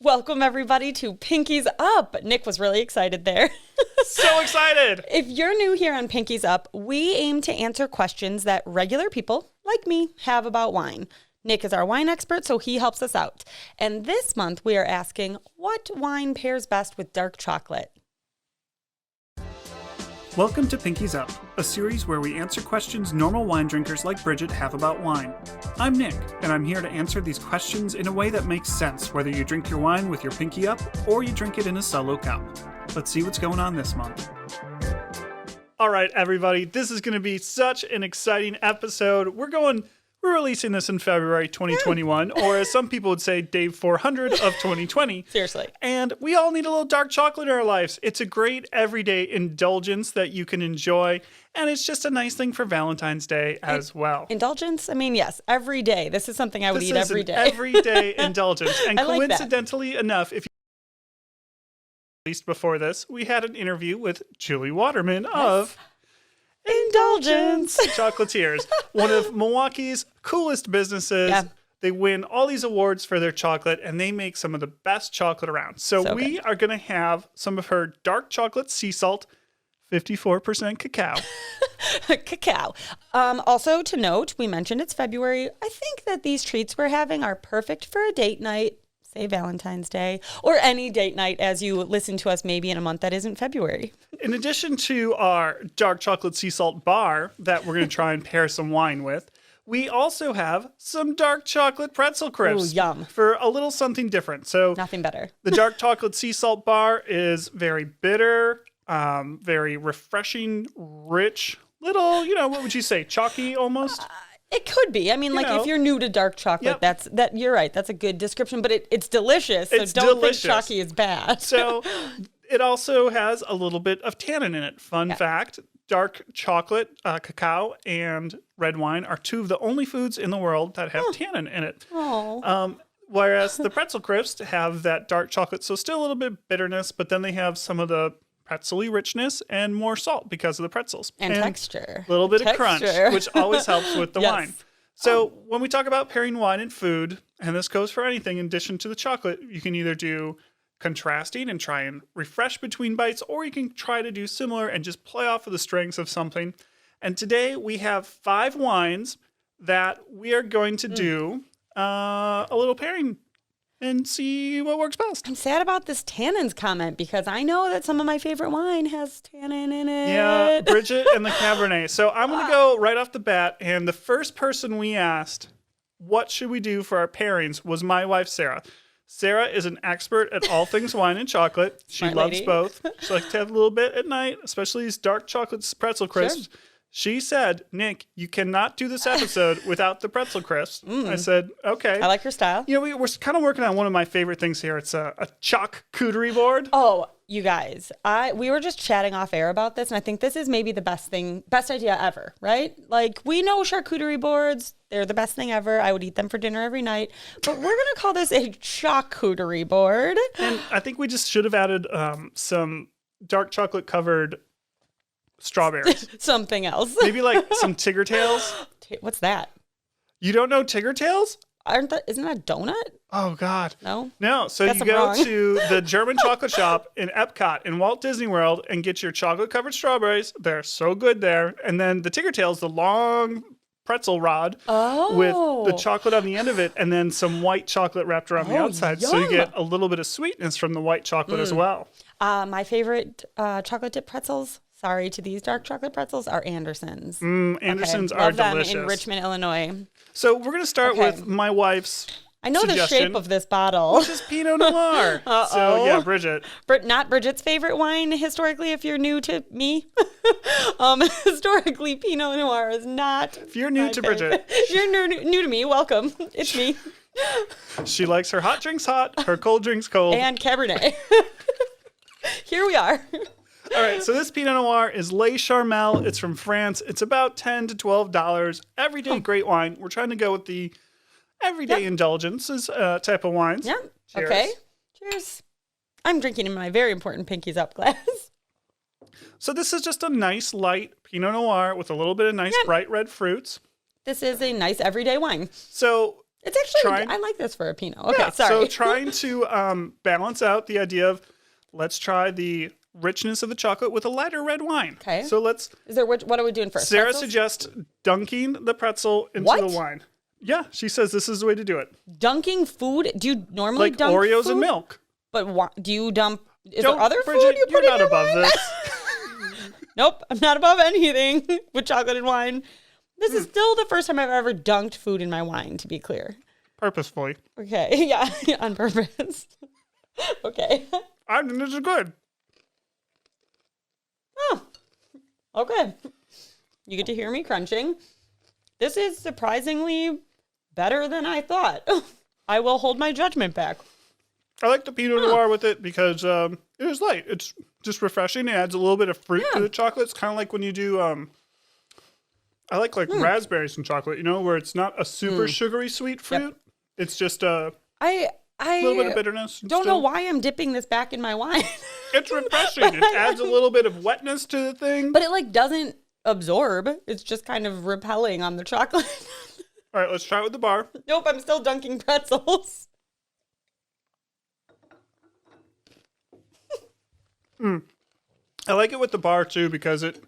Welcome, everybody, to Pinkies Up. Nick was really excited there. So excited. If you're new here on Pinkies Up, we aim to answer questions that regular people, like me, have about wine. Nick is our wine expert, so he helps us out. And this month, we are asking, what wine pairs best with dark chocolate? Welcome to Pinkies Up, a series where we answer questions normal wine drinkers like Bridget have about wine. I'm Nick, and I'm here to answer these questions in a way that makes sense, whether you drink your wine with your pinky up or you drink it in a solo cup. Let's see what's going on this month. All right, everybody, this is going to be such an exciting episode. We're releasing this in February 2021, or as some people would say, day 400 of 2020. Seriously. And we all need a little dark chocolate in our lives. It's a great everyday indulgence that you can enjoy, and it's just a nice thing for Valentine's Day as well. Indulgence? I mean, yes, every day. This is something I would eat every day. Everyday indulgence. And I like that. coincidentally enough, if you released before this, we had an interview with Julie Waterman of Indulgence Chocolatiers, one of Milwaukee's coolest businesses. Yeah. They win all these awards for their chocolate, and they make some of the best chocolate around. So we are going to have some of her dark chocolate sea salt, 54% cacao. Cacao. Also to note, we mentioned it's February. I think that these treats we're having are perfect for a date night, say Valentine's Day, or any date night as you listen to us maybe in a month that isn't February. In addition to our dark chocolate sea salt bar that we're going to try and pair some wine with, we also have some dark chocolate pretzel crisps. Ooh, yum. For a little something different. So Nothing better. The dark chocolate sea salt bar is very bitter, very refreshing, rich, little, what would you say, chalky almost? It could be. I mean, if you're new to dark chocolate, you're right. That's a good description, but it's delicious. So don't think chalky is bad. So it also has a little bit of tannin in it. Fun fact, dark chocolate, cacao, and red wine are two of the only foods in the world that have tannin in it. Oh. Whereas the pretzel crisps have that dark chocolate, so still a little bit of bitterness, but then they have some of the pretzel-y richness and more salt because of the pretzels. And texture. A little bit of crunch, which always helps with the wine. So when we talk about pairing wine and food, and this goes for anything in addition to the chocolate, you can either do contrasting and try and refresh between bites, or you can try to do similar and just play off of the strengths of something. And today we have 5 wines that we are going to do a little pairing and see what works best. I'm sad about this tannins comment because I know that some of my favorite wine has tannin in it. Yeah, Bridget and the Cabernet. So I'm going to go right off the bat. And the first person we asked, what should we do for our pairings, was my wife, Sarah. Sarah is an expert at all things wine and chocolate. She loves both. She likes to have a little bit at night, especially these dark chocolate pretzel crisps. Sure. She said, Nick, you cannot do this episode without the pretzel crisps. I said, okay. I like your style. We're kind of working on one of my favorite things here. It's a charcuterie board. Oh, you guys, we were just chatting off air about this, and I think this is maybe the best idea ever, right? Like, we know charcuterie boards. They're the best thing ever. I would eat them for dinner every night. But we're going to call this a charcuterie board. And I think we just should have added some dark chocolate covered strawberries. Something else. Maybe like some Tigger Tails. What's that? You don't know Tigger Tails? Isn't that a donut? Oh, God. No. So you go to the German chocolate shop in Epcot in Walt Disney World and get your chocolate covered strawberries. They're so good there. And then the Tigger Tails, the long pretzel rod with the chocolate on the end of it, and then some white chocolate wrapped around the outside. Yum. So you get a little bit of sweetness from the white chocolate as well. My favorite chocolate dip pretzels, sorry to these dark chocolate pretzels, are Anderson's. Anderson's are delicious. Them in Richmond, Illinois. So we're going to start with my wife's the shape of this bottle. Which is Pinot Noir. So, yeah, Bridget. Not Bridget's favorite wine, historically, if you're new to me. Historically, Pinot Noir is not. If you're new to Bridget. If you're new to me, welcome. It's me. She likes her hot drinks hot, her cold drinks cold. And Cabernet. Here we are. All right, so this Pinot Noir is Les Charmel. It's from France. It's about $10 to $12. Everyday great wine. We're trying to go with the everyday indulgences type of wines. Yeah. Cheers. Okay. Cheers. I'm drinking in my very important Pinkies Up glass. So this is just a nice light Pinot Noir with a little bit of nice bright red fruits. This is a nice everyday wine. So It's actually, I like this for a Pinot. Okay, Yeah, sorry. so trying to balance out the idea of let's try the richness of the chocolate with a lighter red wine. Okay. So let's... What are we doing first? Sarah Pretzels? suggests dunking the pretzel into What? the wine. Yeah, she says this is the way to do it. Dunking food? Do you normally Like dunk Oreos food? and milk. But do you dump... Is Don't, there other Bridget, food you put you're in not your above wine? this. Nope, I'm not above anything with chocolate and wine. This is still the first time I've ever dunked food in my wine, to be clear. Purposefully. Okay, yeah, on purpose. Okay. I think this is good. Oh, okay. You get to hear me crunching. This is surprisingly better than I thought. I will hold my judgment back. I like the Pinot Noir with it because it is light. It's just refreshing. It adds a little bit of fruit to the chocolate. It's kind of like when you do... I like raspberries and chocolate, where it's not a super sugary sweet fruit. Yep. It's just a little bit of bitterness. Don't know why I'm dipping this back in my wine. It's refreshing. It adds a little bit of wetness to the thing. But it doesn't absorb. It's just kind of repelling on the chocolate. All right, let's try it with the bar. Nope, I'm still dunking pretzels. I like it with the bar too because it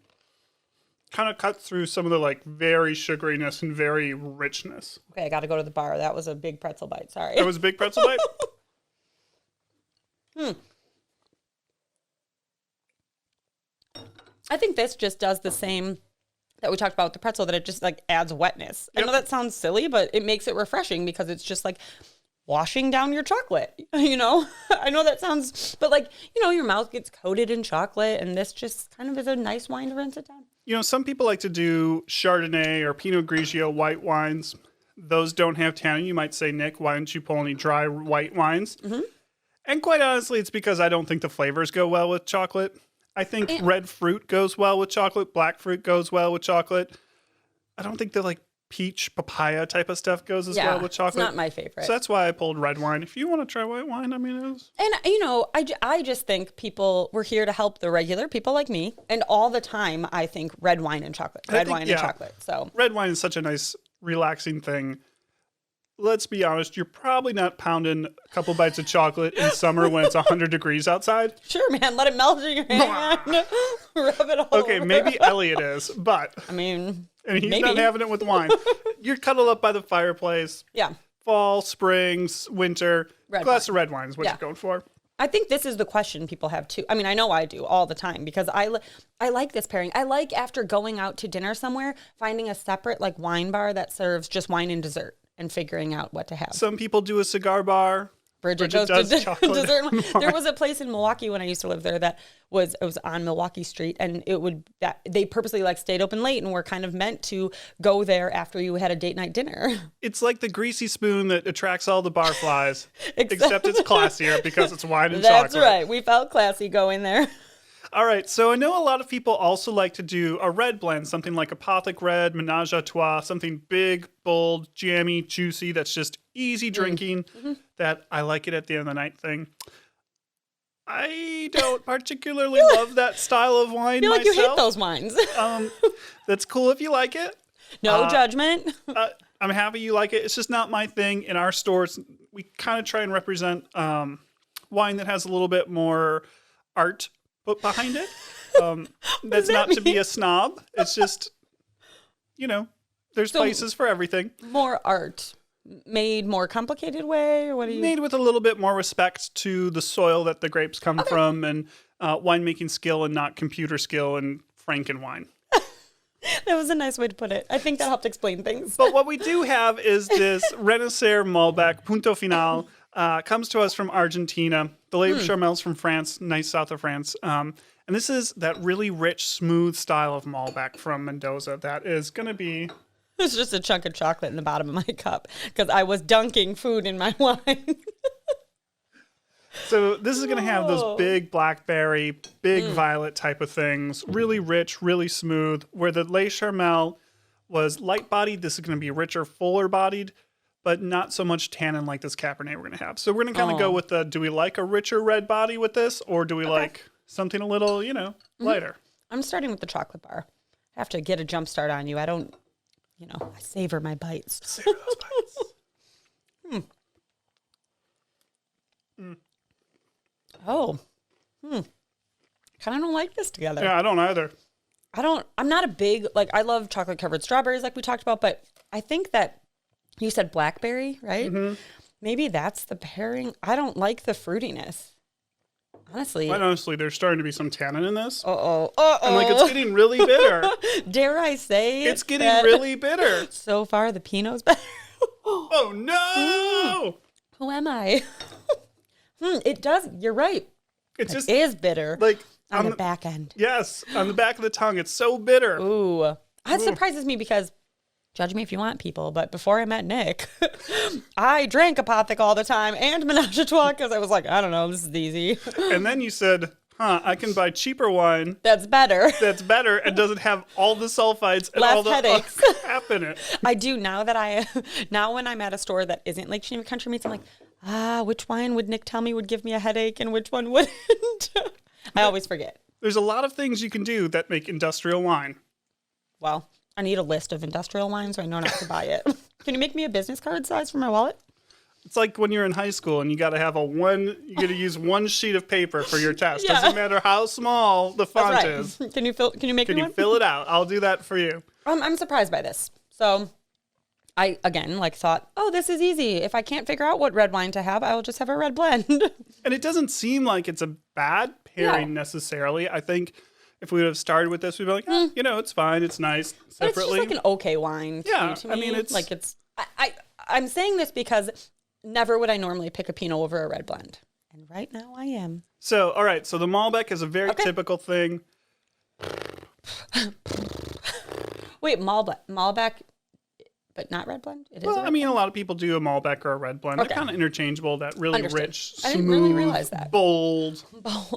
kind of cuts through some of the very sugariness and very richness. Okay, I got to go to the bar. That was a big pretzel bite. Sorry. That was a big pretzel bite? I think this just does the same that we talked about with the pretzel, that it just adds wetness. Yep. I know that sounds silly, but it makes it refreshing because it's just washing down your chocolate, I know that sounds, but your mouth gets coated in chocolate, and this just kind of is a nice wine to rinse it down. Some people like to do Chardonnay or Pinot Grigio white wines. Those don't have tannin. You might say, Nick, why don't you pull any dry white wines? Mm-hmm. And quite honestly, it's because I don't think the flavors go well with chocolate. I think red fruit goes well with chocolate. Black fruit goes well with chocolate. I don't think the peach, papaya type of stuff goes as well with chocolate. It's not my favorite. So that's why I pulled red wine. If you want to try white wine, I mean, it was... And, I just think we're here to help the regular people like me. And all the time, I think red wine and chocolate. Red wine and chocolate. So red wine is such a nice, relaxing thing. Let's be honest, you're probably not pounding a couple bites of chocolate in summer when it's 100 degrees outside. Sure, man. Let it melt in your hand. Rub it all Okay, over. maybe Elliot is, but... I mean... And he's maybe. not having it with wine. You're cuddled up by the fireplace. Yeah. Fall, spring, winter. Glass of red wine is what you're going for. I think this is the question people have too. I mean, I know I do all the time because I like this pairing. I like, after going out to dinner somewhere, finding a separate wine bar that serves just wine and dessert and figuring out what to have. Some people do a cigar bar. Bridget goes to dessert. There was a place in Milwaukee when I used to live there that was on Milwaukee Street, and they purposely stayed open late and were kind of meant to go there after you had a date night dinner. It's like the greasy spoon that attracts all the barflies, except it's classier because it's wine and chocolate. That's right. We felt classy going there. All right, so I know a lot of people also like to do a red blend, something like Apothic Red, Menage a Trois, something big, bold, jammy, juicy, that's just easy drinking, that I like it at the end of the night thing. I don't particularly love that style of wine myself. I feel like you hate those wines. That's cool if you like it. No judgment. I'm happy you like it. It's just not my thing. In our stores, we kind of try and represent wine that has a little bit more art put behind it. That's not to be a snob. It's just, there's places for everything. More art. Made more complicated way? Or what do you... Made with a little bit more respect to the soil that the grapes come from, and winemaking skill and not computer skill and Frankenwine. That was a nice way to put it. I think that helped explain things. But what we do have is this Renacer Malbec Punto Final. Comes to us from Argentina. The lady of Charmel's from France, nice south of France. And this is that really rich, smooth style of Malbec from Mendoza that is going to be... It's just a chunk of chocolate in the bottom of my cup because I was dunking food in my wine. So this is going to have those big blackberry, big violet type of things. Really rich, really smooth. Where the Le Charmel was light-bodied, this is going to be richer, fuller-bodied, but not so much tannin like this Cabernet we're going to have. So we're going to kind of go with do we like a richer red body with this, or do we like something a little, lighter? I'm starting with the chocolate bar. I have to get a jump start on you. I don't, I savor my bites. Savor those bites. Oh. Kind of don't like this together. Yeah, I don't either. I'm not a big, like, I love chocolate covered strawberries like we talked about, but I think that you said blackberry, right? Mm-hmm. Maybe that's the pairing. I don't like the fruitiness. Honestly. Quite honestly, there's starting to be some tannin in this. Uh-oh. And like, it's getting really bitter. Dare I say It's getting really bitter. So far, the Pinot's better. Oh, no! Who am I? It does. You're right. It just is bitter. like on the back end. Yes, on the back of the tongue. It's so bitter. Ooh. That surprises me because, judge me if you want, people, but before I met Nick, I drank Apothic all the time and Menage a Trois because I was like, I don't know, this is easy. And then you said, I can buy cheaper wine. That's better. That's better and doesn't have all the sulfites and Less all the headaches. crap in it. I do now when I'm at a store that isn't like Geneva Country Meats, I'm like, which wine would Nick tell me would give me a headache and which one wouldn't? I always forget. There's a lot of things you can do that make industrial wine. Well, I need a list of industrial wines so I know not to buy it. Can you make me a business card size for my wallet? It's like when you're in high school and you got to have you got to use one sheet of paper for your test. Yeah. Doesn't matter how small the font is. Can you make me one? Fill it out? I'll do that for you. I'm surprised by this. So I, again, thought, this is easy. If I can't figure out what red wine to have, I will just have a red blend. And it doesn't seem like it's a bad pairing necessarily. I think if we would have started with this, we'd be like, it's fine. It's nice separately. But it's just like an okay wine. Yeah, to me. I mean, I'm saying this because never would I normally pick a Pinot over a red blend. And right now I am. So, all right. So the Malbec is a very typical thing. Wait, Malbec, but not red blend? It is. Well, I mean, a lot of people do a Malbec or a red blend. Okay. They're kind of interchangeable. That really rich, I smooth, didn't really realize that. bold.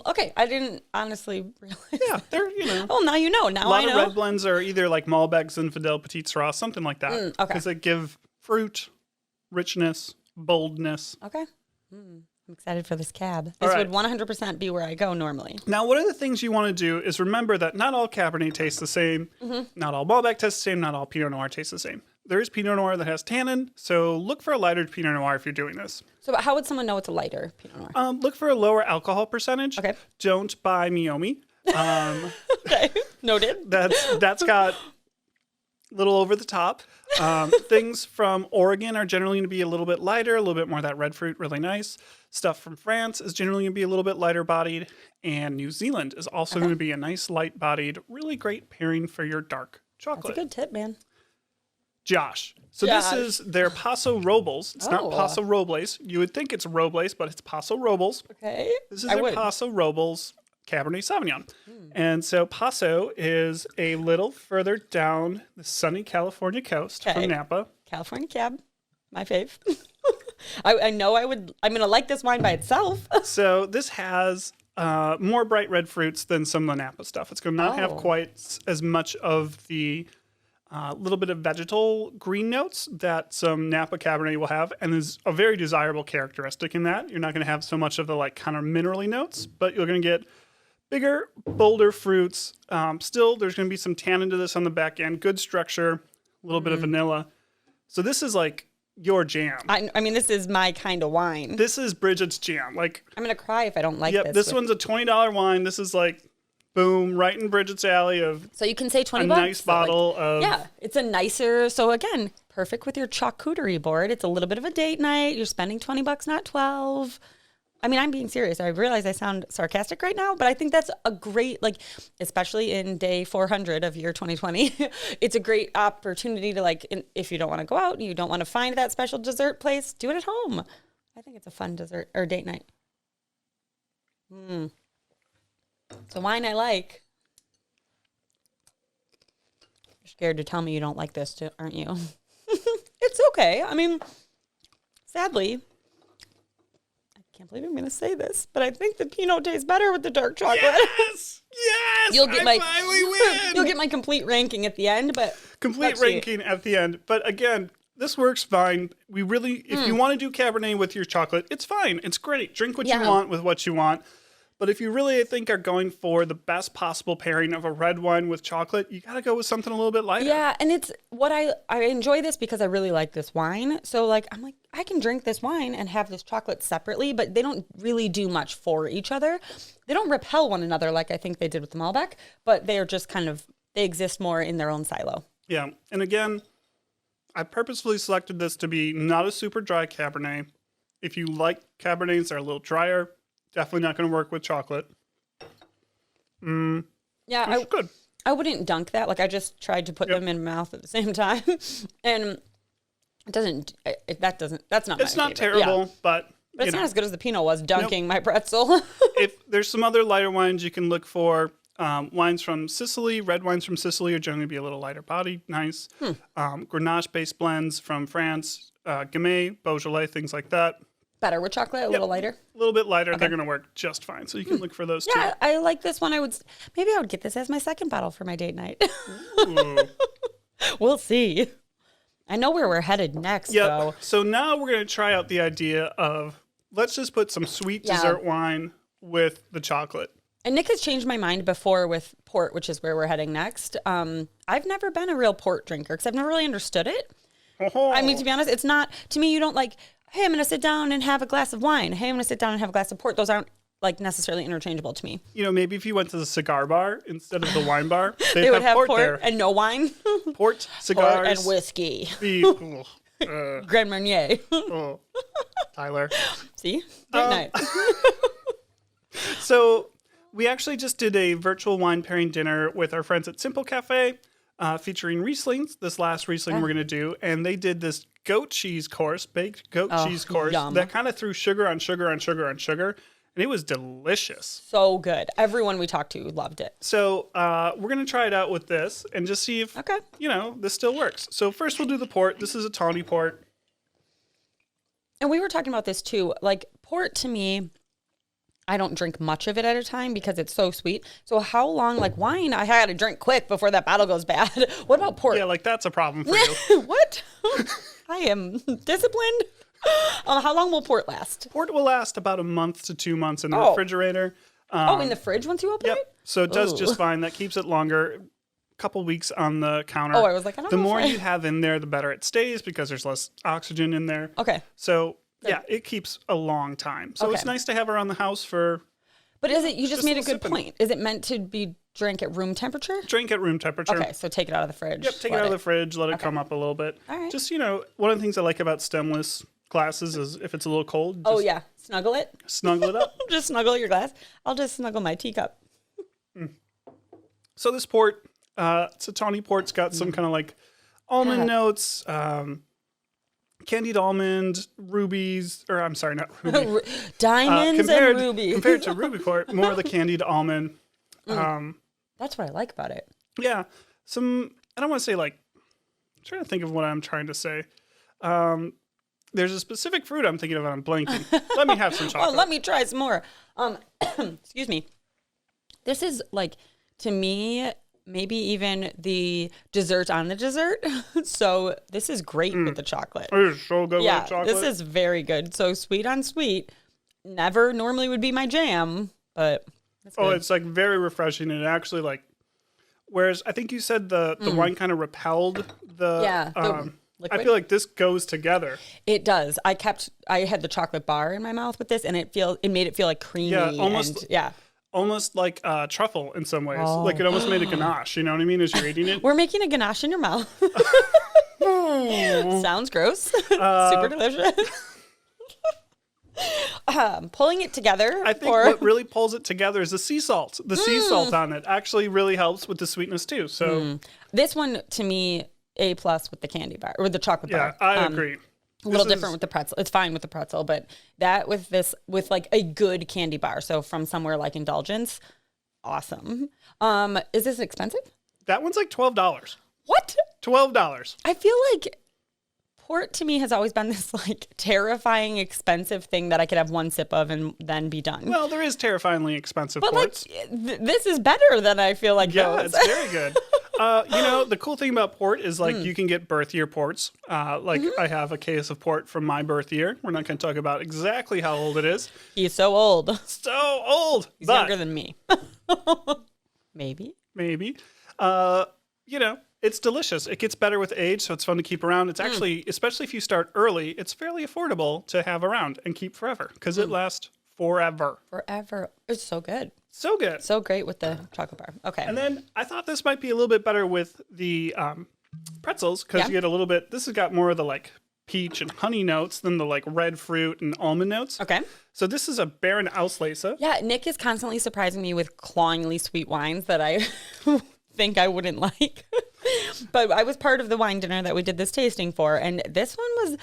Okay, I didn't honestly realize. Yeah, they're Oh, now you know. Now a lot I know. of red blends are either like Malbecs, Zinfandel, Petit Syrah, something like that. Okay. Because they give fruit, richness, boldness. Okay. I'm excited for this cab. All This right. would 100% be where I go normally. Now, one of the things you want to do is remember that not all Cabernet tastes the same. Not all Malbec tastes the same. Not all Pinot Noir tastes the same. There is Pinot Noir that has tannin, so look for a lighter Pinot Noir if you're doing this. So how would someone know it's a lighter Pinot Noir? Look for a lower alcohol percentage. Okay. Don't buy Miomi. Okay, noted. That's got a little over the top. Things from Oregon are generally going to be a little bit lighter, a little bit more of that red fruit, really nice. Stuff from France is generally going to be a little bit lighter bodied. And New Zealand is also going to be a nice light bodied, really great pairing for your dark chocolate. That's a good tip, man. Josh. So this is their Paso Robles. It's not Paso Robles. You would think it's Robles, but it's Paso Robles. Okay. This is their Paso Robles Cabernet Sauvignon. And so Paso is a little further down the sunny California coast from Napa. California Cab, my fave. I know I'm going to like this wine by itself. So this has more bright red fruits than some of the Napa stuff. It's going to not have quite as much of the little bit of vegetal green notes that some Napa Cabernet will have. And there's a very desirable characteristic in that. You're not going to have so much of the kind of minerally notes, but you're going to get bigger, bolder fruits. Still, there's going to be some tannin to this on the back end. Good structure, a little bit of vanilla. So this is your jam. I mean, this is my kind of wine. This is Bridget's jam. I'm going to cry if I don't like this. This one's a $20 wine. This is boom, right in Bridget's alley of so you can say 20 a bucks. nice bottle of... Yeah, it's a nicer... So again, perfect with your charcuterie board. It's a little bit of a date night. You're spending 20 bucks, not 12. I mean, I'm being serious. I realize I sound sarcastic right now, but I think that's a great, especially in day 400 of year 2020, it's a great opportunity to, if you don't want to go out and you don't want to find that special dessert place, do it at home. I think it's a fun dessert or date night. It's a wine I like. You're scared to tell me you don't like this, too, aren't you? It's okay. I mean, sadly... I can't believe I'm going to say this, but I think the Pinot tastes better with the dark chocolate. Yes! You'll get I finally win! You'll get my complete ranking at the end, but... Complete ranking at the end. But again, this works fine. We really... If you want to do Cabernet with your chocolate, it's fine. It's great. Drink what you want with what you want. But if you really, I think, are going for the best possible pairing of a red wine with chocolate, you got to go with something a little bit lighter. Yeah, and it's what I enjoy this because I really like this wine. So like I'm like I can drink this wine and have this chocolate separately, but they don't really do much for each other. They don't repel one another like I think they did with the Malbec, but they are just kind of they exist more in their own silo. Yeah, and again, I purposefully selected this to be not a super dry Cabernet. If you like Cabernets, they're a little drier. Definitely not going to work with chocolate. Yeah, Good. I wouldn't dunk that. Like I just tried to put them in my mouth at the same time, and it doesn't. That's not. It's my not favorite. terrible, Yeah. but It's not as good as the Pinot was dunking my pretzel. if there's some other lighter wines you can look for, wines from Sicily, red wines from Sicily are generally be a little lighter body, nice. Grenache-based blends from France, Gamay, Beaujolais, things like that. Better with chocolate, a little lighter. A little bit lighter, they're going to work just fine. So you can look for those too. Yeah, I like this one. Maybe I would get this as my second bottle for my date night. We'll see. I know where we're headed next, though. So now we're going to try out the idea of let's just put some sweet dessert wine with the chocolate. And Nick has changed my mind before with port, which is where we're heading next. I've never been a real port drinker because I've never really understood it. I mean, to be honest, it's not, to me, you don't like, hey, I'm going to sit down and have a glass of wine. Hey, I'm going to sit down and have a glass of port. Those aren't like necessarily interchangeable to me. You know, maybe if you went to the cigar bar instead of the wine bar, they would have port there. and no wine. Port, cigars. Port and whiskey. Grand Marnier. Tyler. See? Great night. So we actually just did a virtual wine pairing dinner with our friends at Simple Cafe, featuring Rieslings, this last Riesling we're going to do. And they did this goat cheese course, baked goat cheese course, that kind of threw sugar on sugar on sugar on sugar. And it was delicious. So good. Everyone we talked to loved it. So we're going to try it out with this and just see if, this still works. So first we'll do the port. This is a Tawny Port. And we were talking about this too. Like port to me, I don't drink much of it at a time because it's so sweet. So how long, like wine, I had to drink quick before that bottle goes bad. What about port? Yeah, like that's a problem for you. What? I am disciplined. How long will port last? Port will last about a month to 2 months in the refrigerator. In the fridge once you open it? So it does just fine. That keeps it longer. A couple weeks on the counter. I was like, I don't know. The more you have in there, the better it stays because there's less oxygen in there. Okay. So it keeps a long time. So it's nice to have around the house for. But is it? You just made a good point. Is it meant to be drank at room temperature? Drink at room temperature. Okay, so take it out of the fridge. Yep, take it out of the fridge. Let it come up a little bit. All right. Just one of the things I like about stemless glasses is if it's a little cold. Snuggle it. Snuggle it up. Just snuggle your glass. I'll just snuggle my teacup. So this port, it's a Tawny Port. It's got some kind of like almond notes, candied almond, rubies, or I'm sorry, not ruby. Diamonds and ruby. Compared to Ruby Port, more of the candied almond. That's what I like about it. Yeah. I don't want to say like, I'm trying to think of what I'm trying to say. There's a specific fruit I'm thinking of and I'm blanking. Let me have some chocolate. Let me try some more. Excuse me. This is like, to me, maybe even the dessert on the dessert. So this is great with the chocolate. It is so good with chocolate. This is very good. So sweet on sweet. Never normally would be my jam, but that's good. It's like very refreshing. And actually like, whereas I think you said the wine kind of repelled the liquid? I feel like this goes together. It does. I had the chocolate bar in my mouth with this, and it made it feel like creamy. Yeah, almost like truffle in some ways. Like it almost made a ganache. You know what I mean? As you're eating it, we're making a ganache in your mouth. Sounds gross. Super delicious. Pulling it together. I think what really pulls it together is the sea salt. The sea salt on it actually really helps with the sweetness too. So this one to me. A+ with the candy bar or the chocolate bar. Yeah, I agree. A little different with the pretzel. It's fine with the pretzel, but that with like a good candy bar. So from somewhere like Indulgence, awesome. Is this expensive? That one's like $12. What? $12. I feel like port to me has always been this like terrifying expensive thing that I could have one sip of and then be done. Well, there is terrifyingly expensive but ports. Like this is better than I feel like. Yeah, it's very good. The cool thing about port is like you can get birth year ports. I have a case of port from my birth year. We're not going to talk about exactly how old it is. He's so old. So old. He's younger than me. Maybe. It's delicious. It gets better with age, so it's fun to keep around. It's actually, especially if you start early, it's fairly affordable to have around and keep forever because it lasts forever. Forever. It's so good. So good. So great with the chocolate bar. Okay. And then I thought this might be a little bit better with the pretzels because you get a little bit, this has got more of the like peach and honey notes than the like red fruit and almond notes. Okay. So this is a Baron Auslese. Yeah, Nick is constantly surprising me with clawingly sweet wines that I think I wouldn't like. But I was part of the wine dinner that we did this tasting for, and this one was,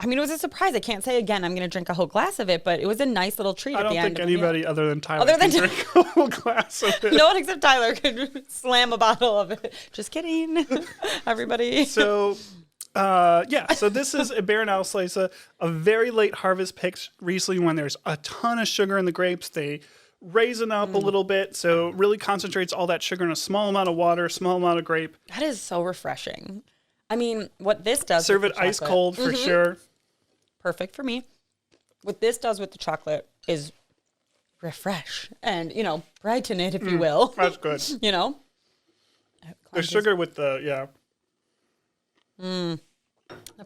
it was a surprise. I can't say again I'm going to drink a whole glass of it, but it was a nice little treat at the end. I don't think anybody other than Tyler can drink a whole glass of it. No one except Tyler could slam a bottle of it. Just kidding, everybody. So, so this is a Baron Auslese, a very late harvest picked recently when there's a ton of sugar in the grapes. They raisin up a little bit, so it really concentrates all that sugar in a small amount of water, small amount of grape. That is so refreshing. What this does... Serve it ice cold for sure. Perfect for me. What this does with the chocolate is refresh and, brighten it, if you will. That's good. The sugar with the, The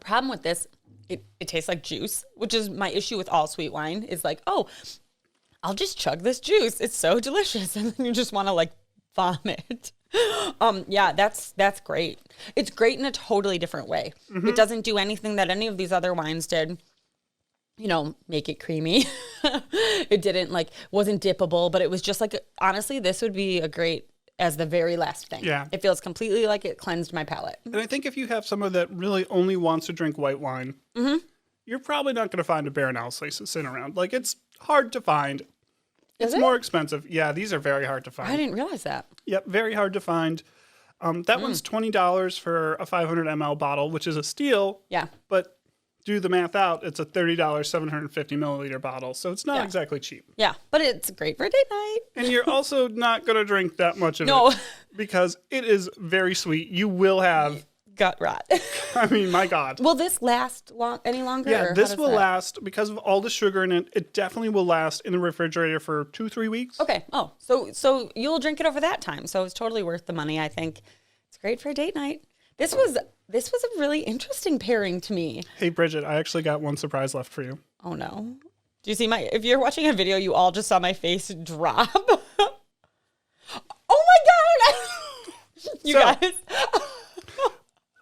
problem with this, it tastes like juice, which is my issue with all sweet wine, is like, I'll just chug this juice. It's so delicious. And then you just want to vomit. That's great. It's great in a totally different way. It doesn't do anything that any of these other wines did. Make it creamy. It didn't wasn't dippable, but it was just honestly, this would be a great as the very last thing. Yeah. It feels completely like it cleansed my palate. And I think if you have someone that really only wants to drink white wine, you're probably not going to find a Baron Auslese sitting around. It's hard to find. It's more expensive. Yeah, these are very hard to find. I didn't realize that. Yep, very hard to find. That one's $20 for a 500 ml bottle, which is a steal. Yeah. But do the math out, it's a $30 750 milliliter bottle, so it's not exactly cheap. Yeah, but it's great for a date night. And you're also not going to drink that much of it because it is very sweet. You will have gut rot. My God. Will this last any longer? Yeah, this will last because of all the sugar in it. It definitely will last in the refrigerator for 2-3 weeks. Okay. Oh, so you'll drink it over that time. So it's totally worth the money. I think it's great for a date night. This was a really interesting pairing to me. Hey, Bridget, I actually got one surprise left for you. Oh no! Do you see if you're watching a video, you all just saw my face drop. Oh my God! You guys.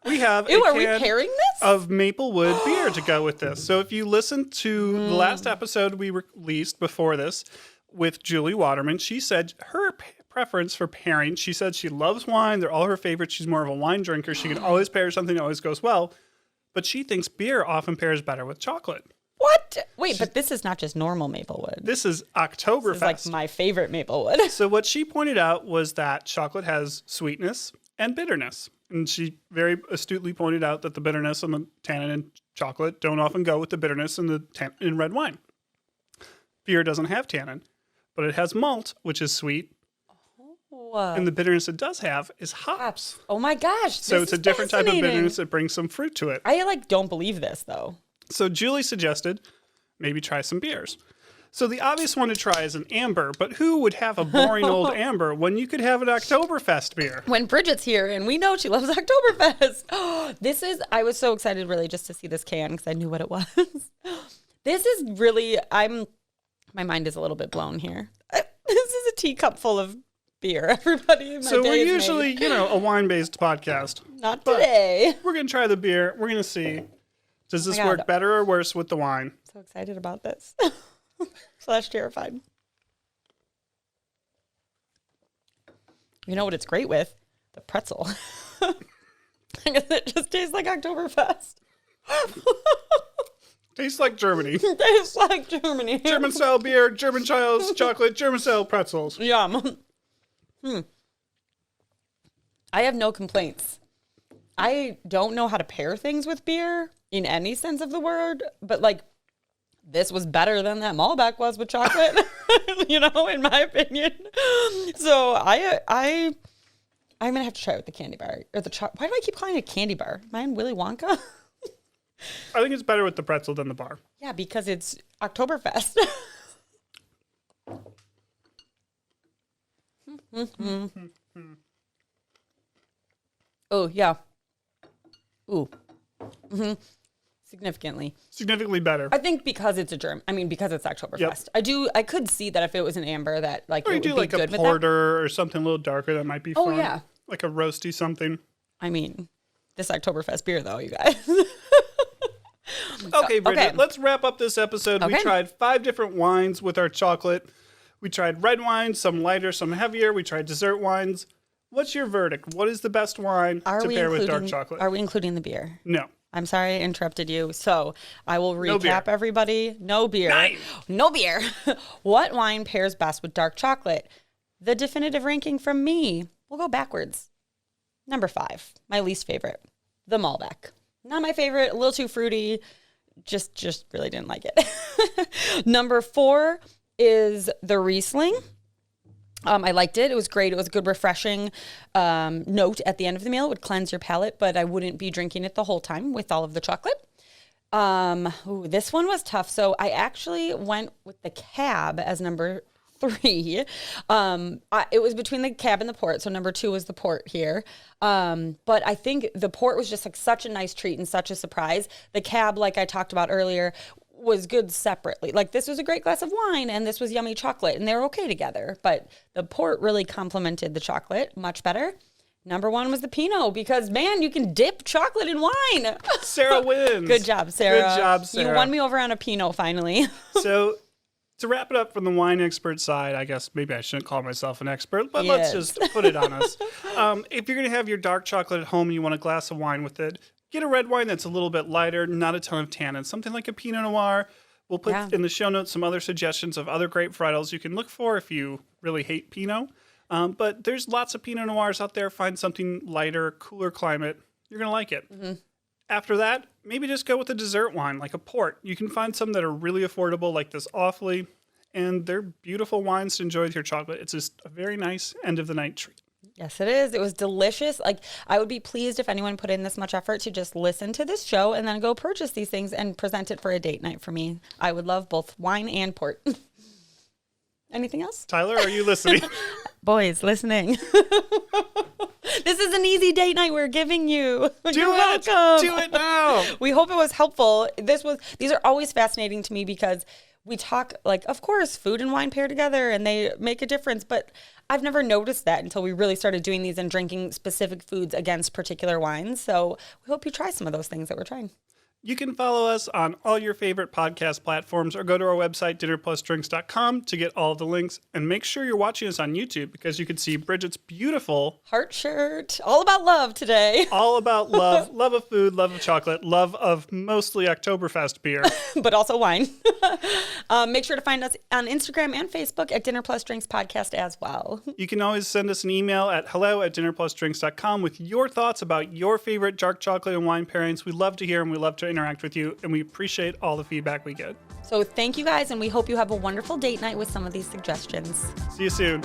We have are we pairing this? Of Maplewood beer to go with this. So if you listen to the last episode we released before this with Julie Waterman, she said her preference for pairing, she said she loves wine. They're all her favorites. She's more of a wine drinker. She can always pair something that always goes well. But she thinks beer often pairs better with chocolate. What? Wait, but this is not just normal Maplewood. This is Oktoberfest. This is my favorite Maplewood. So what she pointed out was that chocolate has sweetness and bitterness. And she very astutely pointed out that the bitterness and the tannin in chocolate don't often go with the bitterness in in red wine. Beer doesn't have tannin, but it has malt, which is sweet. Oh. And the bitterness it does have is hops. Oh my gosh. So it's a different type of bitterness that brings some fruit to it. I don't believe this though. So Julie suggested maybe try some beers. So the obvious one to try is an amber, but who would have a boring old amber when you could have an Oktoberfest beer? When Bridget's here, and we know she loves Oktoberfest. I was so excited really just to see this can because I knew what it was. This is really, my mind is a little bit blown here. This is a teacup full of beer, everybody. So we're usually, a wine-based podcast. Not today. We're going to try the beer. We're going to see, does this work better or worse with the wine? So excited about this. / terrified. You know what it's great with? The pretzel. I guess it just tastes like Oktoberfest. Tastes like Germany. Tastes like Germany. German style beer, German child's chocolate, German style pretzels. Yum. I have no complaints. I don't know how to pair things with beer in any sense of the word, but this was better than that Malbec was with chocolate, in my opinion. So I I'm going to have to try it with the candy bar. Or why do I keep calling it a candy bar? Am I in Willy Wonka? I think it's better with the pretzel than the bar. Yeah, because it's Oktoberfest. Oh, yeah. Ooh. Significantly better. I think because it's because it's Oktoberfest. Yep. I could see that if it was an amber that like, or you it would do be like good a porter or something a little darker that might be fun. Oh, yeah. Like a roasty something. I mean, this Oktoberfest beer though, you guys. Okay, Bridget, let's wrap up this episode. Okay. We tried 5 different wines with our chocolate. We tried red wines, some lighter, some heavier. We tried dessert wines. What's your verdict? What is the best wine to pair with dark chocolate? Are we including the beer? No. I'm sorry I interrupted you. So I will recap everybody. No beer. Nice. No beer. What wine pairs best with dark chocolate? The definitive ranking from me. We'll go backwards. Number 5, my least favorite, the Malbec. Not my favorite, a little too fruity. Just really didn't like it. Number 4 is the Riesling. I liked it. It was great. It was a good, refreshing note at the end of the meal. It would cleanse your palate, but I wouldn't be drinking it the whole time with all of the chocolate. This one was tough. So I actually went with the Cab as number 3. It was between the Cab and the Port. So number 2 was the Port here. But I think the Port was just like such a nice treat and such a surprise. The Cab, like I talked about earlier, was good separately. Like this was a great glass of wine and this was yummy chocolate and they were okay together. But the Port really complemented the chocolate much better. Number 1 was the Pinot because, man, you can dip chocolate in wine. Sarah wins. Good job, Sarah. Good job, Sarah. You won me over on a Pinot finally. So to wrap it up from the wine expert side, I guess maybe I shouldn't call myself an expert, but let's just put it on us. If you're going to have your dark chocolate at home and you want a glass of wine with it, get a red wine that's a little bit lighter, not a ton of tannin, something like a Pinot Noir. We'll put in the show notes some other suggestions of other great varietals you can look for if you really hate Pinot. But there's lots of Pinot Noirs out there. Find something lighter, cooler climate. You're going to like it. Mm-hmm. After that, maybe just go with a dessert wine like a Port. You can find some that are really affordable like this Awfully, and they're beautiful wines to enjoy with your chocolate. It's just a very nice end of the night treat. Yes, it is. It was delicious. Like, I would be pleased if anyone put in this much effort to just listen to this show and then go purchase these things and present it for a date night for me. I would love both wine and Port. Anything else? Tyler, are you listening? Boys, listening. This is an easy date night we're giving you. You're welcome. Do it now. We hope it was helpful. These are always fascinating to me because we talk like, of course, food and wine pair together and they make a difference, but I've never noticed that until we really started doing these and drinking specific foods against particular wines. So we hope you try some of those things that we're trying. You can follow us on all your favorite podcast platforms or go to our website, dinnerplusdrinks.com, to get all of the links. And make sure you're watching us on YouTube because you can see Bridget's beautiful heart shirt. All about love today. All about love. Love of food, love of chocolate, love of mostly Oktoberfest beer. But also wine. Make sure to find us on Instagram and Facebook at Dinner Plus Drinks Podcast as well. You can always send us an email at hello@dinnerplusdrinks.com with your thoughts about your favorite dark chocolate and wine pairings. We love to hear them. We love to interact with you, and we appreciate all the feedback we get. So thank you guys, and we hope you have a wonderful date night with some of these suggestions. See you soon.